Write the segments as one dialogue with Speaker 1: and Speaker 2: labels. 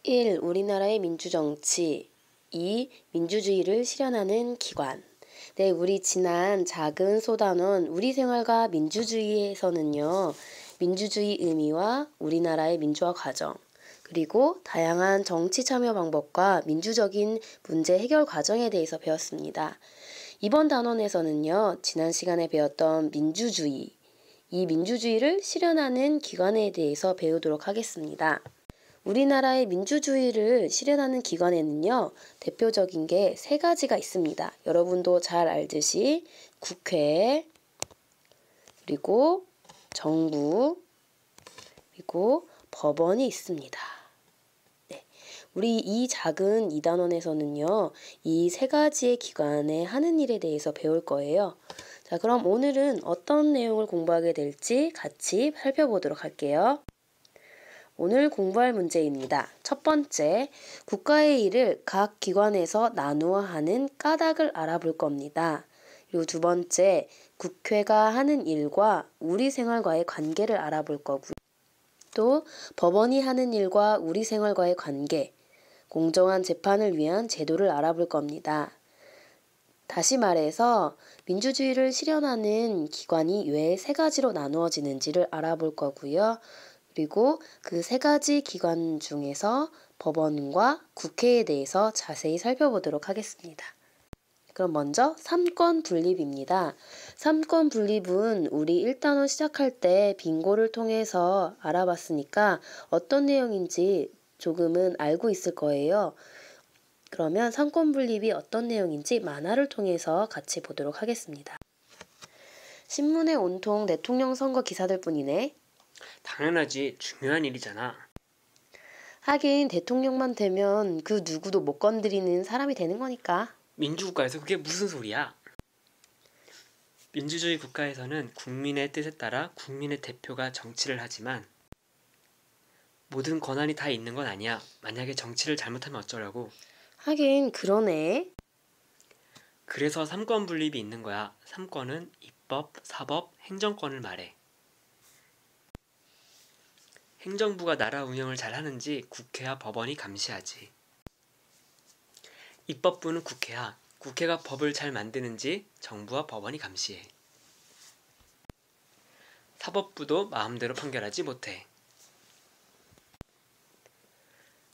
Speaker 1: 1. 우리나라의 민주정치. 2. 민주주의를 실현하는 기관. 네, 우리 지난 작은 소단원 우리 생활과 민주주의에서는요, 민주주의 의미와 우리나라의 민주화 과정, 그리고 다양한 정치 참여 방법과 민주적인 문제 해결 과정에 대해서 배웠습니다. 이번 단원에서는요, 지난 시간에 배웠던 민주주의, 이 민주주의를 실현하는 기관에 대해서 배우도록 하겠습니다. 우리나라의 민주주의를 실현하는 기관에는요, 대표적인 게 세 가지가 있습니다. 여러분도 잘 알듯이 국회, 그리고 정부, 그리고 법원이 있습니다. 네, 우리 이 작은 2단원에서는요, 이 세 가지의 기관에 하는 일에 대해서 배울 거예요. 자, 그럼 오늘은 어떤 내용을 공부하게 될지 같이 살펴보도록 할게요. 오늘 공부할 문제입니다. 첫 번째, 국가의 일을 각 기관에서 나누어 하는 까닭을 알아볼 겁니다. 그리고 두 번째, 국회가 하는 일과 우리 생활과의 관계를 알아볼 거고요. 또 법원이 하는 일과 우리 생활과의 관계, 공정한 재판을 위한 제도를 알아볼 겁니다. 다시 말해서 민주주의를 실현하는 기관이 왜 세 가지로 나누어지는지를 알아볼 거고요. 그리고 그 세 가지 기관 중에서 법원과 국회에 대해서 자세히 살펴보도록 하겠습니다. 그럼 먼저 삼권 분립입니다. 삼권 분립은 우리 1단원 시작할 때 빙고를 통해서 알아봤으니까 어떤 내용인지 조금은 알고 있을 거예요. 그러면 삼권 분립이 어떤 내용인지 만화를 통해서 같이 보도록 하겠습니다. 신문에 온통 대통령 선거 기사들 뿐이네.
Speaker 2: 당연하지. 중요한 일이잖아.
Speaker 1: 하긴 대통령만 되면 그 누구도 못 건드리는 사람이 되는 거니까.
Speaker 2: 민주국가에서 그게 무슨 소리야? 민주주의 국가에서는 국민의 뜻에 따라 국민의 대표가 정치를 하지만 모든 권한이 다 있는 건 아니야. 만약에 정치를 잘못하면 어쩌려고.
Speaker 1: 하긴 그러네.
Speaker 2: 그래서 삼권 분립이 있는 거야. 삼권은 입법, 사법, 행정권을 말해. 행정부가 나라 운영을 잘 하는지 국회와 법원이 감시하지. 입법부는 국회야. 국회가 법을 잘 만드는지 정부와 법원이 감시해. 사법부도 마음대로 판결하지 못해.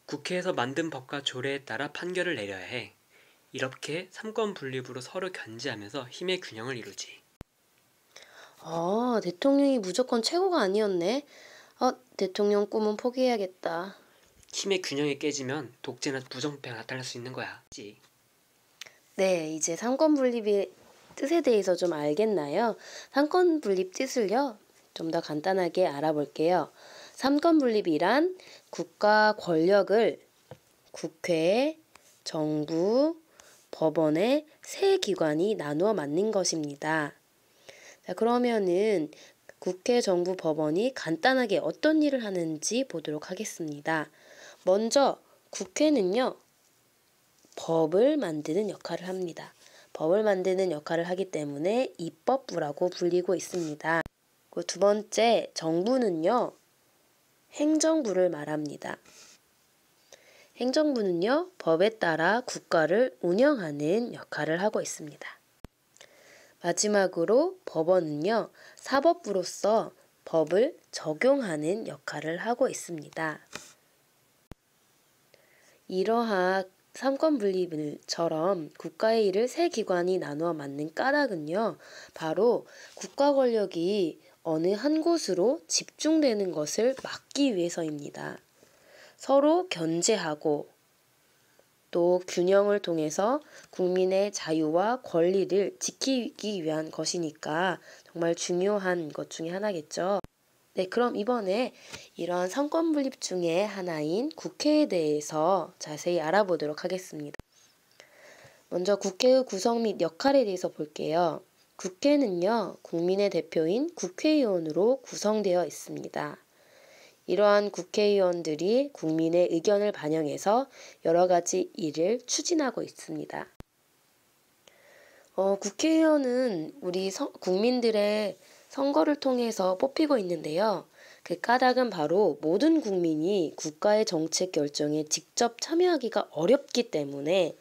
Speaker 2: 국회에서 만든 법과 조례에 따라 판결을 내려야 해. 이렇게 삼권 분립으로 서로 견제하면서 힘의 균형을 이루지.
Speaker 1: 대통령이 무조건 최고가 아니었네. 대통령 꿈은 포기해야겠다.
Speaker 2: 힘의 균형이 깨지면 독재나 부정부패가 나타날 수 있는 거야.
Speaker 1: 네, 이제 삼권 분립의 뜻에 대해서 좀 알겠나요? 삼권 분립 뜻을요, 좀 더 간단하게 알아볼게요. 삼권 분립이란 국가 권력을 국회, 정부, 법원의 세 기관이 나누어 맡는 것입니다. 자, 그러면은 국회, 정부, 법원이 간단하게 어떤 일을 하는지 보도록 하겠습니다. 먼저 국회는요, 법을 만드는 역할을 합니다. 법을 만드는 역할을 하기 때문에 입법부라고 불리고 있습니다. 그리고 두 번째, 정부는요, 행정부를 말합니다. 행정부는요, 법에 따라 국가를 운영하는 역할을 하고 있습니다. 마지막으로 법원은요, 사법부로서 법을 적용하는 역할을 하고 있습니다. 이러한 삼권 분립처럼 국가의 일을 세 기관이 나누어 맡는 까닭은요, 바로 국가 권력이 어느 한 곳으로 집중되는 것을 막기 위해서입니다. 서로 견제하고 또 균형을 통해서 국민의 자유와 권리를 지키기 위한 것이니까 정말 중요한 것 중에 하나겠죠. 네, 그럼 이번에 이런 삼권 분립 중에 하나인 국회에 대해서 자세히 알아보도록 하겠습니다. 먼저 국회의 구성 및 역할에 대해서 볼게요. 국회는요, 국민의 대표인 국회의원으로 구성되어 있습니다. 이러한 국회의원들이 국민의 의견을 반영해서 여러 가지 일을 추진하고 있습니다. 국회의원은 우리 국민들의 선거를 통해서 뽑히고 있는데요. 그 까닭은 바로 모든 국민이 국가의 정책 결정에 직접 참여하기가 어렵기 때문에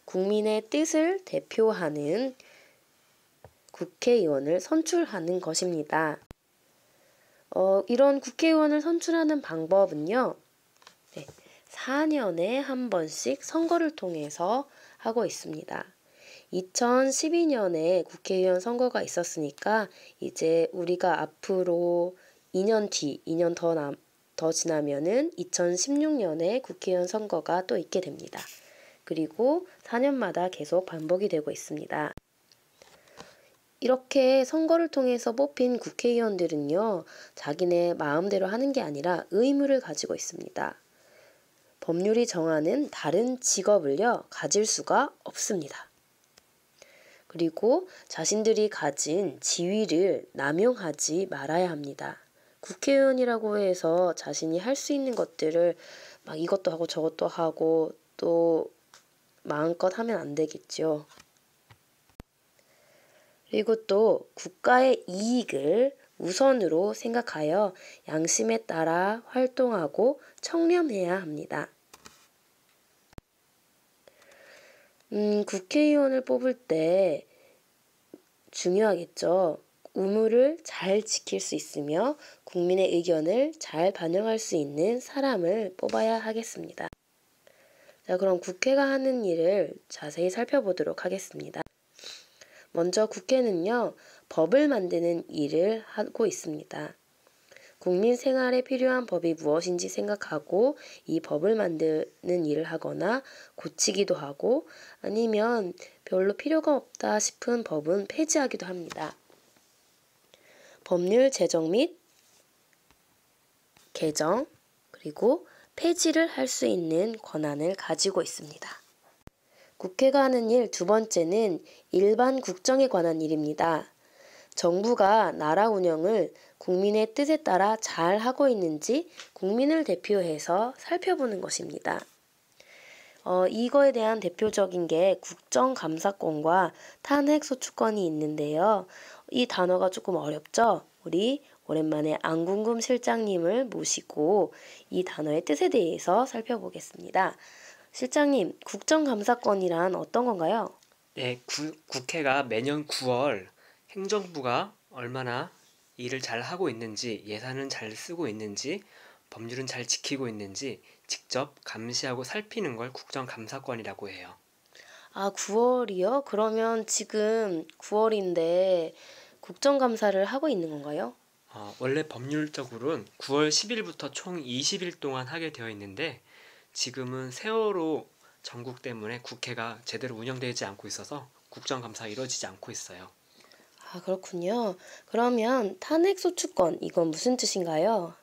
Speaker 1: 국민의 뜻을 대표하는 국회의원을 선출하는 것입니다. 이런 국회의원을 선출하는 방법은요. 4년에 한 번씩 선거를 통해서 하고 있습니다. 2012년에 국회의원 선거가 있었으니까 이제 우리가 앞으로 2년 더 지나면은 2016년에 국회의원 선거가 또 있게 됩니다. 그리고 4년마다 계속 반복이 되고 있습니다. 이렇게 선거를 통해서 뽑힌 국회의원들은요, 자기네 마음대로 하는 게 아니라 의무를 가지고 있습니다. 법률이 정하는 다른 직업을요, 가질 수가 없습니다. 그리고 자신들이 가진 지위를 남용하지 말아야 합니다. 국회의원이라고 해서 자신이 할 수 있는 것들을 막 이것도 하고 저것도 하고 또 마음껏 하면 안 되겠죠. 그리고 또 국가의 이익을 우선으로 생각하여 양심에 따라 활동하고 청렴해야 합니다. 국회의원을 뽑을 때 중요하겠죠. 의무를 잘 지킬 수 있으며 국민의 의견을 잘 반영할 수 있는 사람을 뽑아야 하겠습니다. 자, 그럼 국회가 하는 일을 자세히 살펴보도록 하겠습니다. 먼저 국회는요, 법을 만드는 일을 하고 있습니다. 국민 생활에 필요한 법이 무엇인지 생각하고 이 법을 만드는 일을 하거나 고치기도 하고 아니면 별로 필요가 없다 싶은 법은 폐지하기도 합니다. 법률 제정 및 개정 그리고 폐지를 할 수 있는 권한을 가지고 있습니다. 국회가 하는 일 두 번째는 일반 국정에 관한 일입니다. 정부가 나라 운영을 국민의 뜻에 따라 잘 하고 있는지 국민을 대표해서 살펴보는 것입니다. 이거에 대한 대표적인 게 국정감사권과 탄핵소추권이 있는데요. 이 단어가 조금 어렵죠? 우리 오랜만에 안궁금 실장님을 모시고 이 단어의 뜻에 대해서 살펴보겠습니다. 실장님, 국정감사권이란 어떤 건가요?
Speaker 2: 네, 국회가 매년 9월 행정부가 얼마나 일을 잘 하고 있는지, 예산은 잘 쓰고 있는지, 법률은 잘 지키고 있는지 직접 감시하고 살피는 걸 국정감사권이라고 해요.
Speaker 1: 아, 9월이요? 그러면 지금 9월인데 국정감사를 하고 있는 건가요?
Speaker 2: 원래 법률적으로는 9월 10일부터 총 20일 동안 하게 되어 있는데 지금은 세월호 전국 때문에 국회가 제대로 운영되지 않고 있어서 국정감사가 이루어지지 않고 있어요.
Speaker 1: 아, 그렇군요. 그러면 탄핵소추권, 이건 무슨 뜻인가요?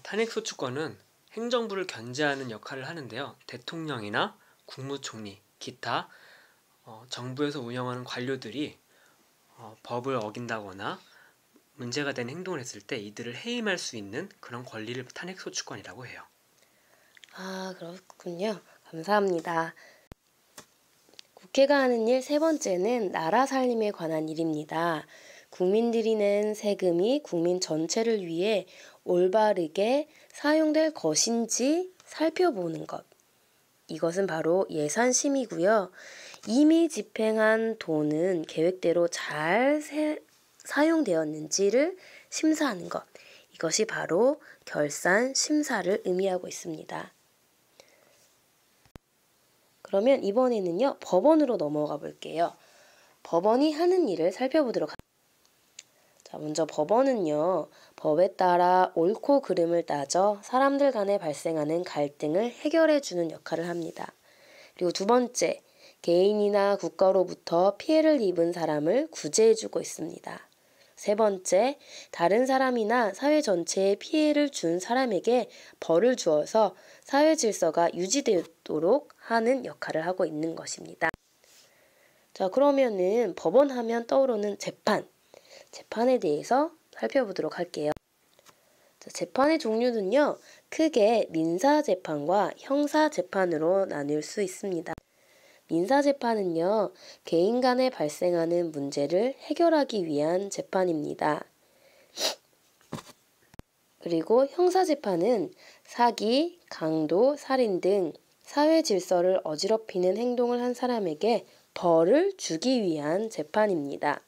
Speaker 2: 탄핵소추권은 행정부를 견제하는 역할을 하는데요. 대통령이나 국무총리, 기타 정부에서 운영하는 관료들이 법을 어긴다거나 문제가 되는 행동을 했을 때 이들을 해임할 수 있는 그런 권리를 탄핵소추권이라고 해요.
Speaker 1: 아, 그렇군요. 감사합니다. 국회가 하는 일 세 번째는 나라 살림에 관한 일입니다. 국민들이 낸 세금이 국민 전체를 위해 올바르게 사용될 것인지 살펴보는 것. 이것은 바로 예산심이고요. 이미 집행한 돈은 계획대로 잘 사용되었는지를 심사하는 것. 이것이 바로 결산 심사를 의미하고 있습니다. 그러면 이번에는요, 법원으로 넘어가 볼게요. 법원이 하는 일을 살펴보도록 하겠습니다. 자, 먼저 법원은요, 법에 따라 옳고 그름을 따져 사람들 간에 발생하는 갈등을 해결해 주는 역할을 합니다. 그리고 두 번째, 개인이나 국가로부터 피해를 입은 사람을 구제해 주고 있습니다. 세 번째, 다른 사람이나 사회 전체에 피해를 준 사람에게 벌을 주어서 사회 질서가 유지되도록 하는 역할을 하고 있는 것입니다. 자, 그러면은 법원 하면 떠오르는 재판에 대해서 살펴보도록 할게요. 자, 재판의 종류는요, 크게 민사재판과 형사재판으로 나눌 수 있습니다. 민사재판은요, 개인 간에 발생하는 문제를 해결하기 위한 재판입니다. 그리고 형사재판은 사기, 강도, 살인 등 사회 질서를 어지럽히는 행동을 한 사람에게 벌을 주기 위한 재판입니다.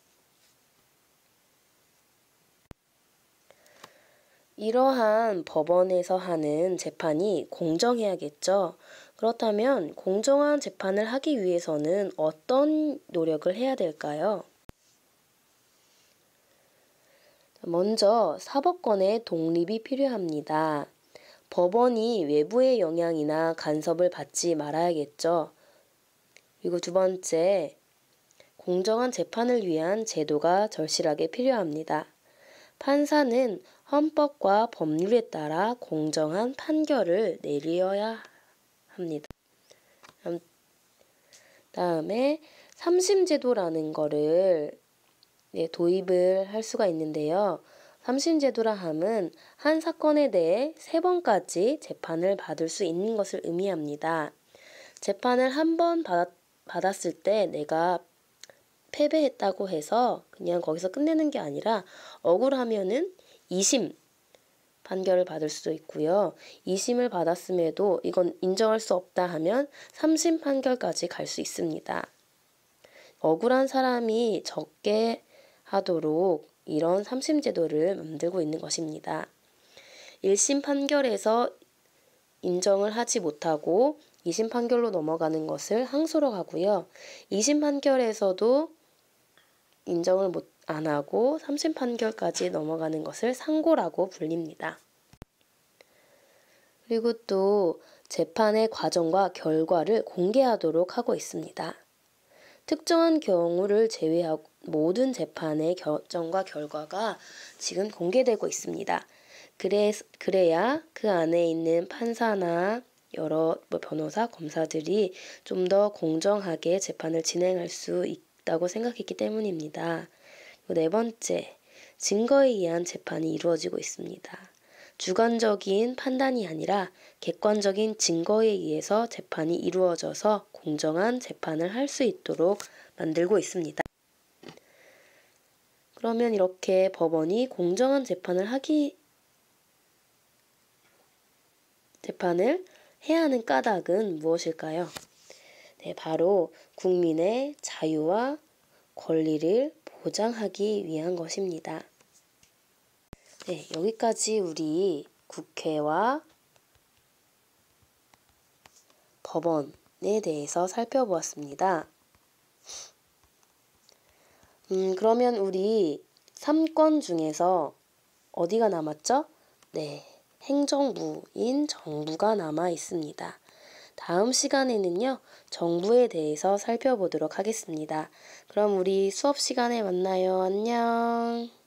Speaker 1: 이러한 법원에서 하는 재판이 공정해야겠죠. 그렇다면 공정한 재판을 하기 위해서는 어떤 노력을 해야 될까요? 먼저 사법권의 독립이 필요합니다. 법원이 외부의 영향이나 간섭을 받지 말아야겠죠. 그리고 두 번째, 공정한 재판을 위한 제도가 절실하게 필요합니다. 판사는 헌법과 법률에 따라 공정한 판결을 내려야 합니다. 다음에 삼심제도라는 거를 도입을 할 수가 있는데요. 삼심제도라 함은 한 사건에 대해 3번까지 재판을 받을 수 있는 것을 의미합니다. 재판을 한 번 받았을 때 내가 패배했다고 해서 그냥 거기서 끝내는 게 아니라 억울하면은 2심 판결을 받을 수도 있고요. 2심을 받았음에도 이건 인정할 수 없다 하면 3심 판결까지 갈 수 있습니다. 억울한 사람이 적게 하도록 이런 3심 제도를 만들고 있는 것입니다. 1심 판결에서 인정을 하지 못하고 2심 판결로 넘어가는 것을 항소로 하고요. 2심 판결에서도 인정을 안 하고 3심 판결까지 넘어가는 것을 상고라고 불립니다. 그리고 또 재판의 과정과 결과를 공개하도록 하고 있습니다. 특정한 경우를 제외하고 모든 재판의 결정과 결과가 지금 공개되고 있습니다. 그래야 그 안에 있는 판사나 여러 변호사, 검사들이 좀 더 공정하게 재판을 진행할 수 있다고 생각했기 때문입니다. 네 번째, 증거에 의한 재판이 이루어지고 있습니다. 주관적인 판단이 아니라 객관적인 증거에 의해서 재판이 이루어져서 공정한 재판을 할 수 있도록 만들고 있습니다. 그러면 이렇게 법원이 공정한 재판을 해야 하는 까닭은 무엇일까요? 네, 바로 국민의 자유와 권리를 보장하기 위한 것입니다. 네, 여기까지 우리 국회와 법원에 대해서 살펴보았습니다. 그러면 우리 3권 중에서 어디가 남았죠? 네, 행정부인 정부가 남아 있습니다. 다음 시간에는요, 정부에 대해서 살펴보도록 하겠습니다. 그럼 우리 수업 시간에 만나요. 안녕.